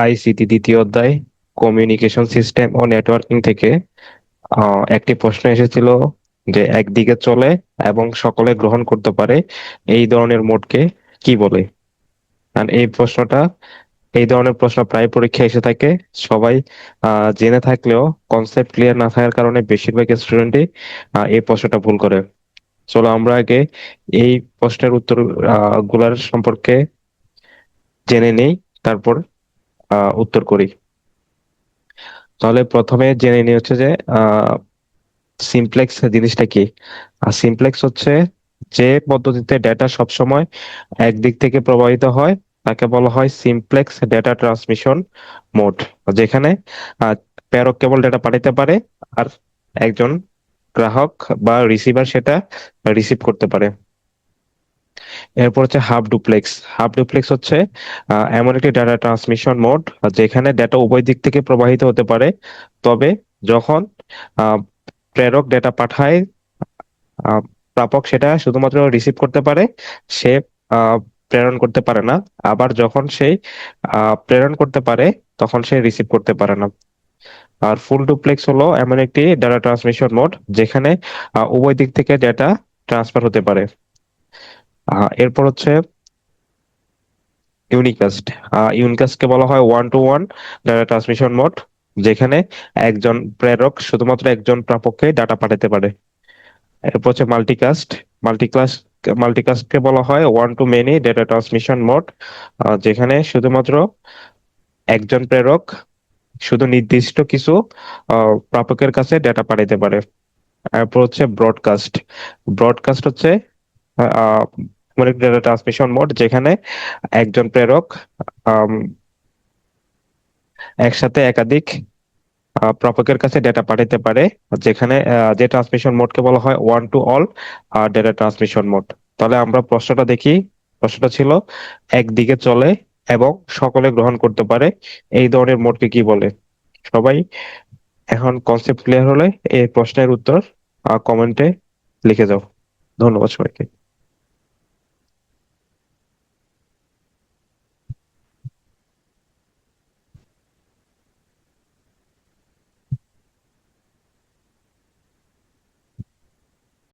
ICT দ্বিতীয় অধ্যায় communication system ও networking থেকে একটি প্রশ্ন এসেছিল যে একদিকে চলে এবং সকলে গ্রহণ করতে পারে এই ধরনের মোডকে কি বলে। আর এই ধরনের প্রশ্ন প্রায় পরীক্ষায় এসে থাকে। সবাই জেনে থাকলেও কনসেপ্ট ক্লিয়ার না থাকার কারণে বেশিরভাগ স্টুডেন্টই এই প্রশ্নটা ভুল করে। চলো আমরা আগে এই প্রশ্নের উত্তর গুলার সম্পর্কে জেনে নেই, তারপর উত্তর করি। তাহলে প্রথমে জেনে নিই হচ্ছে যে সিমপ্লেক্স জিনিসটা কি। আর সিমপ্লেক্স হচ্ছে যে পদ্ধতিতে ডেটা সবসময় একদিক থেকে প্রবাহিত হয় তাকে বলা হয় সিমপ্লেক্স ডেটা ট্রান্সমিশন মোড, যেখানে আহ, প্রেরক কেবল ডেটা পাঠাতে পারে আর একজন গ্রাহক বা রিসিভার সেটা রিসিভ করতে পারে। এরপর হচ্ছে হাফ ডুপ্লেক্স। হাফ ডুপ্লেক্স হচ্ছে এমন একটি ডেটা ট্রান্সমিশন মোড যেখানে ডেটা উভয় দিক থেকে প্রবাহিত হতে পারে, তবে যখন আহ, প্রেরক ডেটা পাঠায় আহ, প্রাপক সেটা শুধুমাত্র রিসিভ করতে পারে, সে আহ, প্রেরণ করতে পারে না। আবার যখন সেই প্রেরণ করতে পারে তখন সে রিসিভ করতে পারে না। আর ফুল ডুপ্লেক্স হলো এমন একটি ডেটা ট্রান্সমিশন মোড যেখানে উভয় দিক থেকে ডেটা ট্রান্সফার হতে পারে। এরপর হচ্ছে ইউনিকাস্ট। ইউনিকাস্টকে বলা হয় one to one data transmission mode, যেখানে একজন প্রেরক শুধুমাত্র একজন প্রাপককে ডাটা পাঠাতে পারে। এরপর হচ্ছে মাল্টিকাস্ট। মাল্টিক্লাস মাল্টিকাস্টকে বলা হয় one to many data transmission mode, যেখানে শুধুমাত্র একজন প্রেরক শুধু নির্দিষ্ট কিছু প্রাপকের কাছে ডেটা পাঠাতে পারে। এরপর হচ্ছে ব্রডকাস্ট। ব্রডকাস্ট হচ্ছে ডেটা ট্রান্সমিশন মোড যেখানে একজন প্রেরক আম, একসাথে একাধিক প্রাপকের কাছে ডেটা পাঠাতে পারে, যেখানে যে ট্রান্সমিশন মোডকে বলা হয় one to all data transmission mode. তাহলে আমরা প্রশ্নটা দেখি। প্রশ্নটা ছিল একদিকে চলে এবং সকলে গ্রহণ করতে পারে এই ধরনের মোডকে কি বলে। সবাই এখন কনসেপ্ট ক্লিয়ার হলে এই প্রশ্নের উত্তর কমেন্টে লিখে যাও। ধন্যবাদ সবাইকে।